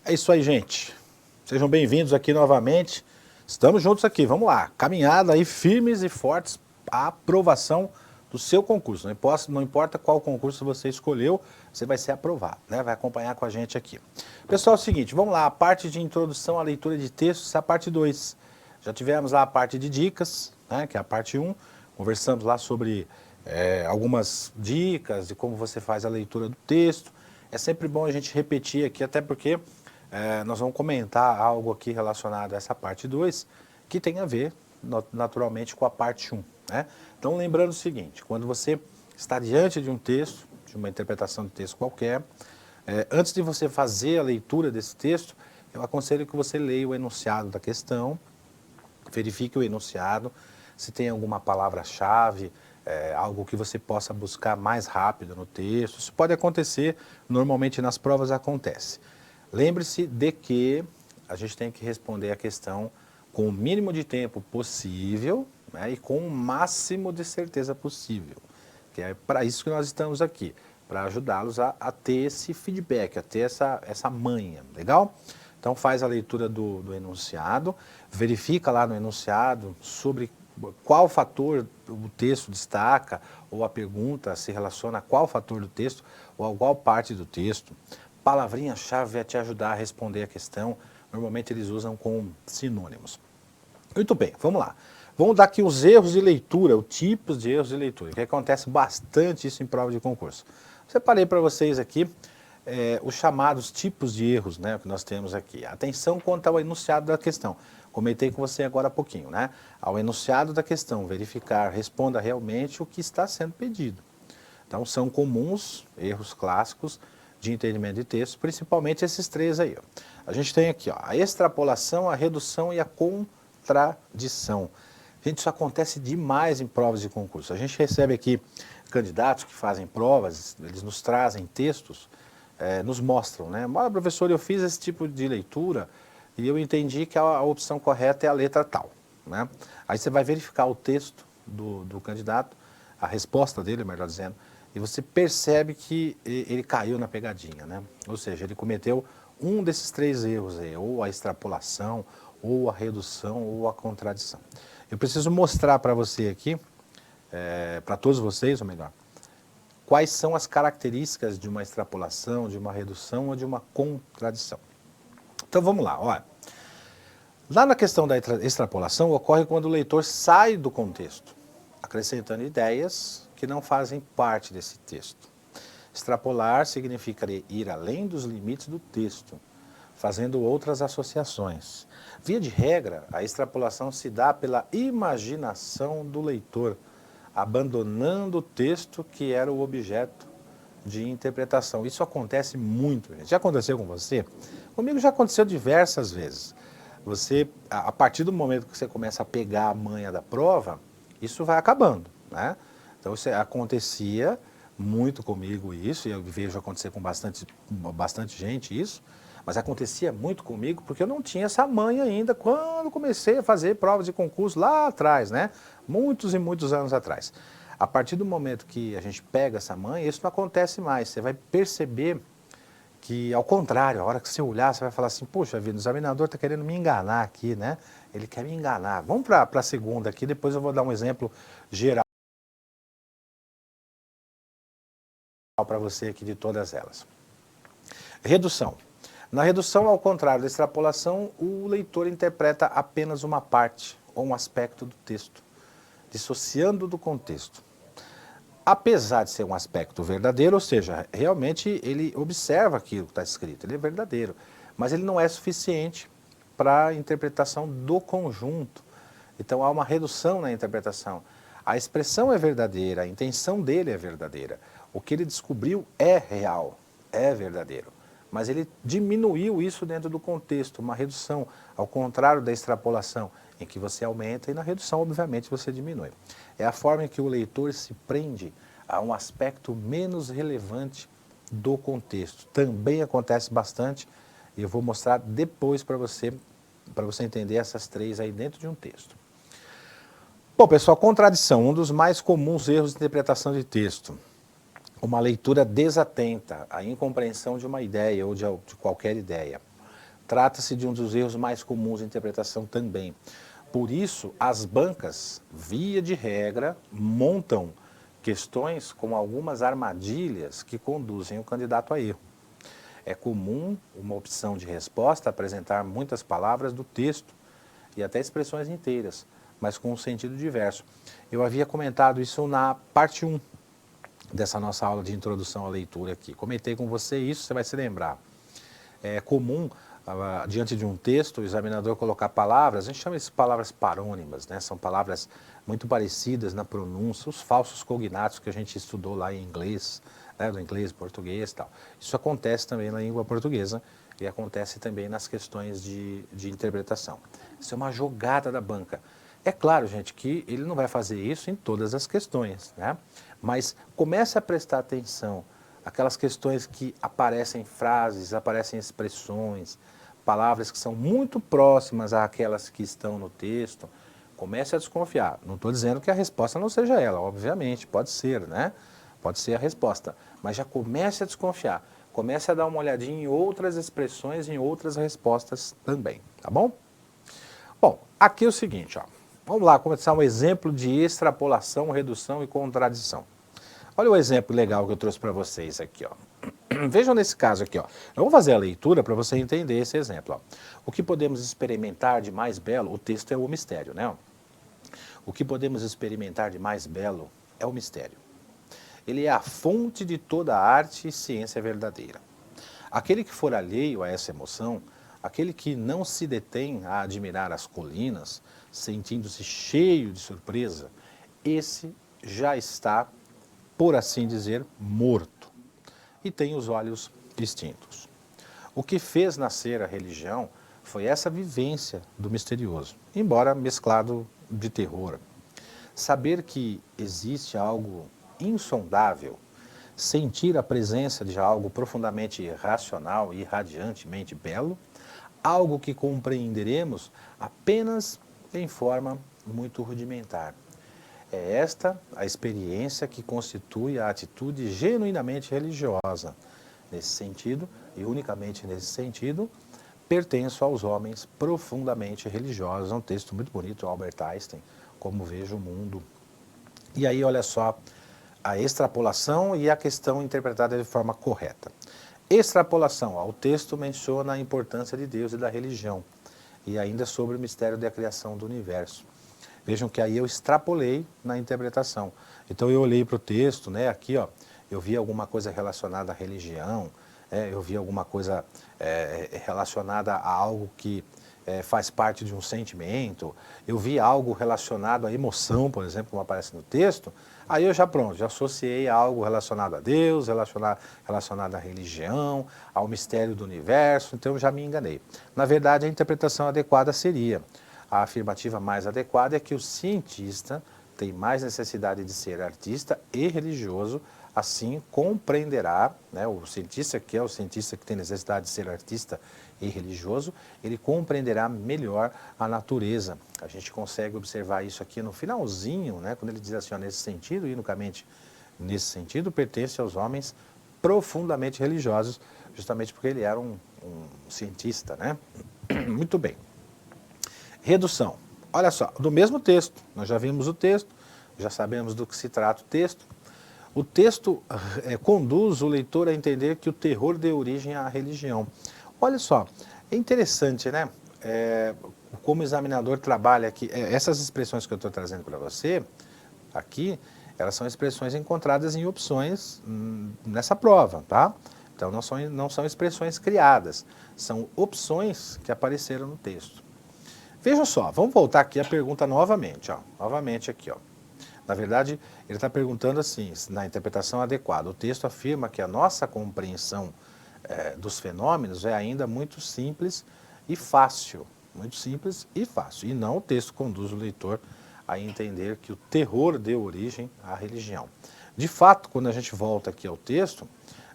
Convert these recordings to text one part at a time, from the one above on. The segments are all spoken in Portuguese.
É isso aí, gente. Sejam bem-vindos aqui novamente. Estamos juntos aqui, vamos lá. Caminhada aí firmes e fortes à aprovação do seu concurso. Não importa qual concurso você escolheu, você vai ser aprovado, né? Vai acompanhar com a gente aqui. Pessoal, é o seguinte, vamos lá. A parte de introdução à leitura de textos é a parte 2. Já tivemos lá a parte de dicas, né? Que é a parte 1. Conversamos lá sobre algumas dicas de como você faz a leitura do texto. É sempre bom a gente repetir aqui, até porque nós vamos comentar algo aqui relacionado a essa parte 2, que tem a ver, naturalmente, com a parte 1. Né? Então, lembrando o seguinte, quando você está diante de um texto, de uma interpretação de texto qualquer, antes de você fazer a leitura desse texto, eu aconselho que você leia o enunciado da questão, verifique o enunciado, se tem alguma palavra-chave, algo que você possa buscar mais rápido no texto. Isso pode acontecer, normalmente nas provas acontece. Lembre-se de que a gente tem que responder a questão com o mínimo de tempo possível, né, e com o máximo de certeza possível. Que é para isso que nós estamos aqui, para ajudá-los a ter esse feedback, a ter essa manha, legal? Então faz a leitura do enunciado, verifica lá no enunciado sobre qual fator o texto destaca, ou a pergunta se relaciona a qual fator do texto, ou a qual parte do texto. Palavrinha-chave vai te ajudar a responder a questão, normalmente eles usam com sinônimos. Muito bem, vamos lá. Vamos dar aqui os erros de leitura, os tipos de erros de leitura, que acontece bastante isso em prova de concurso. Separei para vocês aqui os chamados tipos de erros, né, que nós temos aqui. Atenção quanto ao enunciado da questão. Comentei com você agora há pouquinho, né? Ao enunciado da questão, verificar, responda realmente o que está sendo pedido. Então, são comuns, erros clássicos de entendimento de texto, principalmente esses três aí. Ó. A gente tem aqui ó, a extrapolação, a redução e a contradição. Gente, isso acontece demais em provas de concurso. A gente recebe aqui candidatos que fazem provas, eles nos trazem textos, nos mostram, né? Olha, professor, eu fiz esse tipo de leitura e eu entendi que a opção correta é a letra tal, né? Aí você vai verificar o texto do candidato, a resposta dele, melhor dizendo, e você percebe que ele caiu na pegadinha, né? Ou seja, ele cometeu um desses três erros aí, ou a extrapolação, ou a redução, ou a contradição. Eu preciso mostrar para você aqui, para todos vocês, ou melhor, quais são as características de uma extrapolação, de uma redução ou de uma contradição. Então vamos lá, olha. Lá na questão da extrapolação ocorre quando o leitor sai do contexto, acrescentando ideias que não fazem parte desse texto. Extrapolar significa ir além dos limites do texto, fazendo outras associações. Via de regra, a extrapolação se dá pela imaginação do leitor, abandonando o texto que era o objeto de interpretação. Isso acontece muito, gente. Já aconteceu com você? Comigo já aconteceu diversas vezes. Você, a partir do momento que você começa a pegar a manha da prova, isso vai acabando, né? Então, isso acontecia muito comigo isso, e eu vejo acontecer com bastante gente isso, mas acontecia muito comigo porque eu não tinha essa manha ainda quando comecei a fazer provas de concurso lá atrás, né? Muitos e muitos anos atrás. A partir do momento que a gente pega essa manha, isso não acontece mais. Você vai perceber que, ao contrário, a hora que você olhar, você vai falar assim, poxa vida, o examinador está querendo me enganar aqui, né? Ele quer me enganar. Vamos para a segunda aqui, depois eu vou dar um exemplo geral para você aqui de todas elas. Redução. Na redução, ao contrário da extrapolação, o leitor interpreta apenas uma parte ou um aspecto do texto, dissociando do contexto. Apesar de ser um aspecto verdadeiro, ou seja, realmente ele observa aquilo que está escrito, ele é verdadeiro, mas ele não é suficiente para a interpretação do conjunto. Então há uma redução na interpretação. A expressão é verdadeira, a intenção dele é verdadeira. O que ele descobriu é real, é verdadeiro. Mas ele diminuiu isso dentro do contexto, uma redução, ao contrário da extrapolação, em que você aumenta e na redução, obviamente, você diminui. É a forma em que o leitor se prende a um aspecto menos relevante do contexto. Também acontece bastante, e eu vou mostrar depois para você entender essas três aí dentro de um texto. Bom, pessoal, contradição, um dos mais comuns erros de interpretação de texto. Uma leitura desatenta, a incompreensão de uma ideia ou de qualquer ideia. Trata-se de um dos erros mais comuns de interpretação também. Por isso, as bancas, via de regra, montam questões com algumas armadilhas que conduzem o candidato a erro. É comum uma opção de resposta apresentar muitas palavras do texto e até expressões inteiras, mas com um sentido diverso. Eu havia comentado isso na parte 1 dessa nossa aula de introdução à leitura aqui. Comentei com você isso, você vai se lembrar. É comum, diante de um texto, o examinador colocar palavras, a gente chama isso de palavras parônimas, né? São palavras muito parecidas na pronúncia, os falsos cognatos que a gente estudou lá em inglês, né? Do inglês, português e tal. Isso acontece também na língua portuguesa e acontece também nas questões de interpretação. Isso é uma jogada da banca. É claro, gente, que ele não vai fazer isso em todas as questões, né? Mas comece a prestar atenção aquelas questões que aparecem frases, aparecem expressões, palavras que são muito próximas àquelas que estão no texto, comece a desconfiar. Não estou dizendo que a resposta não seja ela, obviamente, pode ser, né? Pode ser a resposta, mas já comece a desconfiar. Comece a dar uma olhadinha em outras expressões, em outras respostas também, tá bom? Bom, aqui é o seguinte, ó. Vamos lá começar um exemplo de extrapolação, redução e contradição. Olha o exemplo legal que eu trouxe para vocês aqui, ó. Vejam nesse caso aqui, ó. Eu vou fazer a leitura para você entender esse exemplo, ó. O que podemos experimentar de mais belo, o texto é o mistério, né? O que podemos experimentar de mais belo é o mistério. Ele é a fonte de toda arte e ciência verdadeira. Aquele que for alheio a essa emoção, aquele que não se detém a admirar as colinas, sentindo-se cheio de surpresa, esse já está, por assim dizer, morto e tem os olhos extintos. O que fez nascer a religião foi essa vivência do misterioso, embora mesclado de terror. Saber que existe algo insondável, sentir a presença de algo profundamente racional e radiantemente belo, algo que compreenderemos apenas em forma muito rudimentar. É esta a experiência que constitui a atitude genuinamente religiosa. Nesse sentido, e unicamente nesse sentido, pertenço aos homens profundamente religiosos. É um texto muito bonito, Albert Einstein, Como Vejo o Mundo. E aí, olha só, a extrapolação e a questão interpretada de forma correta. Extrapolação, ó, o texto menciona a importância de Deus e da religião, e ainda sobre o mistério da criação do universo. Vejam que aí eu extrapolei na interpretação. Então eu olhei para o texto, né, aqui ó, eu vi alguma coisa relacionada à religião, eu vi alguma coisa relacionada a algo que faz parte de um sentimento, eu vi algo relacionado à emoção, por exemplo, como aparece no texto, aí eu já pronto, já associei a algo relacionado a Deus, relacionado à religião, ao mistério do universo, então eu já me enganei. Na verdade, a interpretação adequada seria: a afirmativa mais adequada é que o cientista tem mais necessidade de ser artista e religioso, assim compreenderá, né, o cientista que é o cientista que tem necessidade de ser artista e religioso, ele compreenderá melhor a natureza. A gente consegue observar isso aqui no finalzinho, né, quando ele diz assim, ó, nesse sentido, e unicamente nesse sentido, pertence aos homens profundamente religiosos, justamente porque ele era um cientista, né? Muito bem. Redução. Olha só, do mesmo texto, nós já vimos o texto, já sabemos do que se trata o texto. O texto conduz o leitor a entender que o terror deu origem à religião. Olha só, é interessante, né? Como o examinador trabalha aqui, essas expressões que eu estou trazendo para você, aqui, elas são expressões encontradas em opções nessa prova, tá? Então não são expressões criadas, são opções que apareceram no texto. Vejam só, vamos voltar aqui a pergunta novamente, ó. Novamente aqui, ó. Na verdade, ele está perguntando assim, na interpretação adequada. O texto afirma que a nossa compreensão dos fenômenos é ainda muito simples e fácil. Muito simples e fácil. E não o texto conduz o leitor a entender que o terror deu origem à religião. De fato, quando a gente volta aqui ao texto,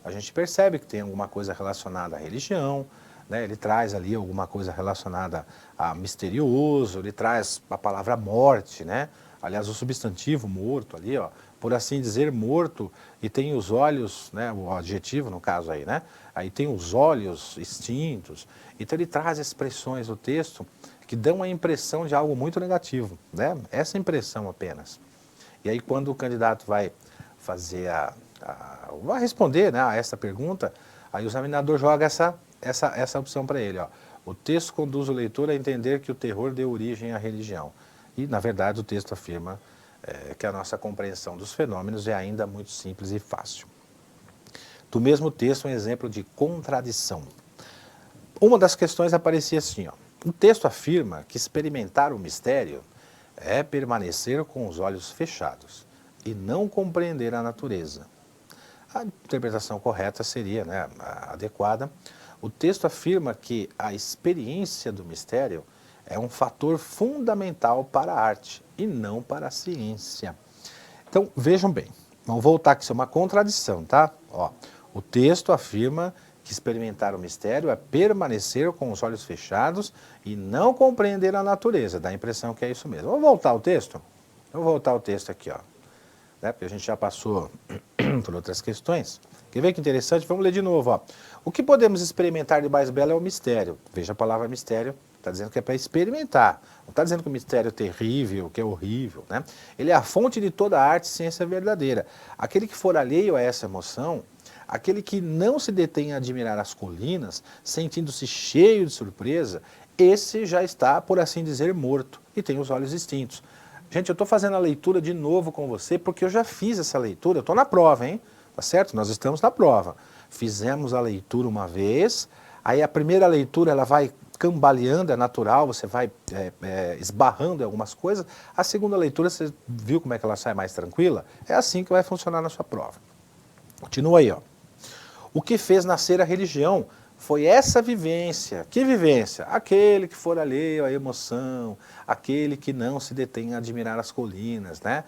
a gente percebe que tem alguma coisa relacionada à religião, né? Ele traz ali alguma coisa relacionada a misterioso, ele traz a palavra morte, né? aliás, o substantivo morto ali, ó, por assim dizer, morto, e tem os olhos, né, o adjetivo no caso aí, né? Aí tem os olhos extintos. Então ele traz expressões no texto que dão a impressão de algo muito negativo, né? Essa impressão apenas. E aí quando o candidato vai fazer vai responder, né, a essa pergunta, aí o examinador joga essa opção para ele, ó. O texto conduz o leitor a entender que o terror deu origem à religião. E, na verdade, o texto afirma que a nossa compreensão dos fenômenos é ainda muito simples e fácil. Do mesmo texto, um exemplo de contradição. Uma das questões aparecia assim, ó. O texto afirma que experimentar o mistério é permanecer com os olhos fechados e não compreender a natureza. A interpretação correta seria, né, a adequada. O texto afirma que a experiência do mistério é um fator fundamental para a arte e não para a ciência. Então, vejam bem, vamos voltar que isso é uma contradição, tá? Ó, o texto afirma que experimentar o mistério é permanecer com os olhos fechados e não compreender a natureza. Dá a impressão que é isso mesmo. Vamos voltar ao texto? Vamos voltar ao texto aqui, ó. Né? Porque a gente já passou por outras questões. Quer ver que interessante? Vamos ler de novo, ó. O que podemos experimentar de mais belo é o mistério. Veja a palavra mistério, está dizendo que é para experimentar. Não está dizendo que o mistério é terrível, que é horrível, né? Ele é a fonte de toda a arte e ciência verdadeira. Aquele que for alheio a essa emoção, aquele que não se detém a admirar as colinas, sentindo-se cheio de surpresa, esse já está, por assim dizer, morto e tem os olhos extintos. Gente, eu estou fazendo a leitura de novo com você porque eu já fiz essa leitura, eu estou na prova, hein? Tá certo? Nós estamos na prova. Fizemos a leitura uma vez, aí a primeira leitura ela vai cambaleando, é natural, você vai esbarrando em algumas coisas. A segunda leitura, você viu como é que ela sai mais tranquila? É assim que vai funcionar na sua prova. Continua aí, ó. O que fez nascer a religião foi essa vivência. Que vivência? Aquele que for alheio à emoção, aquele que não se detém a admirar as colinas, né?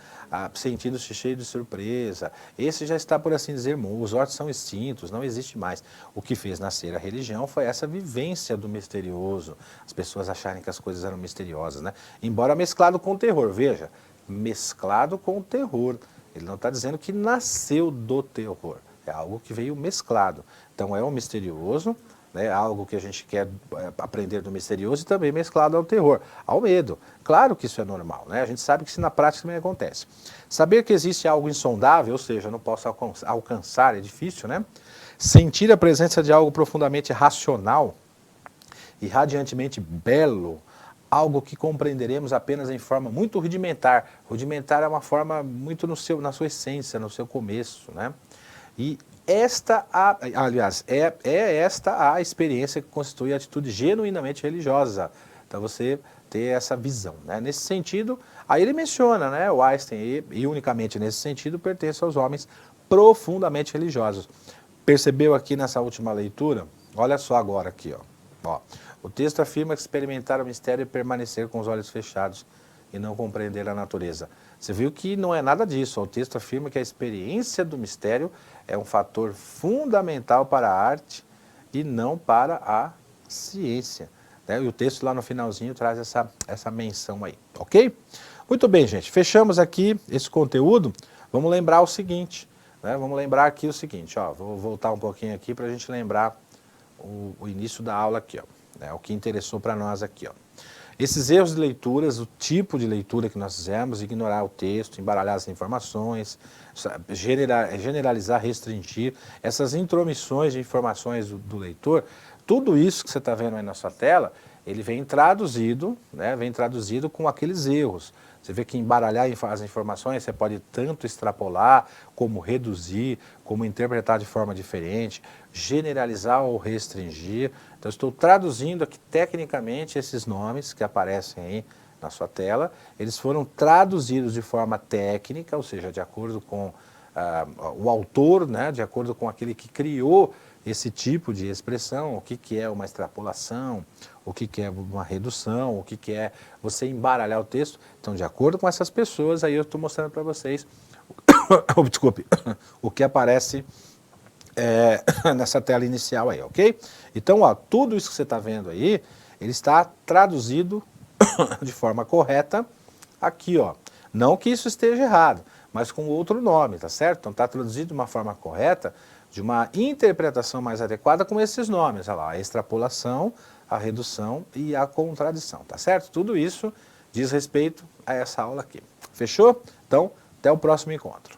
Sentindo-se cheio de surpresa. Esse já está, por assim dizer, os olhos são extintos, não existe mais. O que fez nascer a religião foi essa vivência do misterioso. As pessoas acharem que as coisas eram misteriosas, né? Embora mesclado com o terror. Veja, mesclado com o terror. Ele não está dizendo que nasceu do terror. É algo que veio mesclado. Então é um misterioso, né, algo que a gente quer aprender do misterioso e também mesclado ao terror, ao medo. Claro que isso é normal, né? A gente sabe que isso na prática também acontece. Saber que existe algo insondável, ou seja, não posso alcançar, é difícil, né? Sentir a presença de algo profundamente racional e radiantemente belo, algo que compreenderemos apenas em forma muito rudimentar. Rudimentar é uma forma muito na sua essência, no seu começo, né? E esta, aliás, é esta a experiência que constitui a atitude genuinamente religiosa. Então você ter essa visão, né? Nesse sentido, aí ele menciona, né, o Einstein, e unicamente nesse sentido, pertence aos homens profundamente religiosos. Percebeu aqui nessa última leitura? Olha só agora aqui, ó. O texto afirma que experimentar o mistério é permanecer com os olhos fechados e não compreender a natureza. Você viu que não é nada disso. O texto afirma que a experiência do mistério é um fator fundamental para a arte e não para a ciência. Né? E o texto lá no finalzinho traz essa menção aí, ok? Muito bem, gente. Fechamos aqui esse conteúdo. Vamos lembrar o seguinte, né? Vamos lembrar aqui o seguinte, ó. Vou voltar um pouquinho aqui para a gente lembrar o início da aula aqui, ó. Né? O que interessou para nós aqui, ó. Esses erros de leituras, o tipo de leitura que nós fizemos, ignorar o texto, embaralhar as informações, generalizar, restringir, essas intromissões de informações do leitor, tudo isso que você está vendo aí na sua tela, ele vem traduzido, né, vem traduzido com aqueles erros. Você vê que embaralhar as informações, você pode tanto extrapolar, como reduzir, como interpretar de forma diferente, generalizar ou restringir. Então, estou traduzindo aqui tecnicamente esses nomes que aparecem aí na sua tela. Eles foram traduzidos de forma técnica, ou seja, de acordo com o autor, né, de acordo com aquele que criou esse tipo de expressão, o que é uma extrapolação, o que é uma redução, o que é você embaralhar o texto. Então, de acordo com essas pessoas, aí eu estou mostrando para vocês, desculpe, o que aparece nessa tela inicial aí, ok? Então, ó, tudo isso que você está vendo aí, ele está traduzido de forma correta aqui, ó. Não que isso esteja errado, mas com outro nome, tá certo? Então está traduzido de uma forma correta, de uma interpretação mais adequada com esses nomes, olha lá, a extrapolação, a redução e a contradição, tá certo? Tudo isso diz respeito a essa aula aqui. Fechou? Então, até o próximo encontro.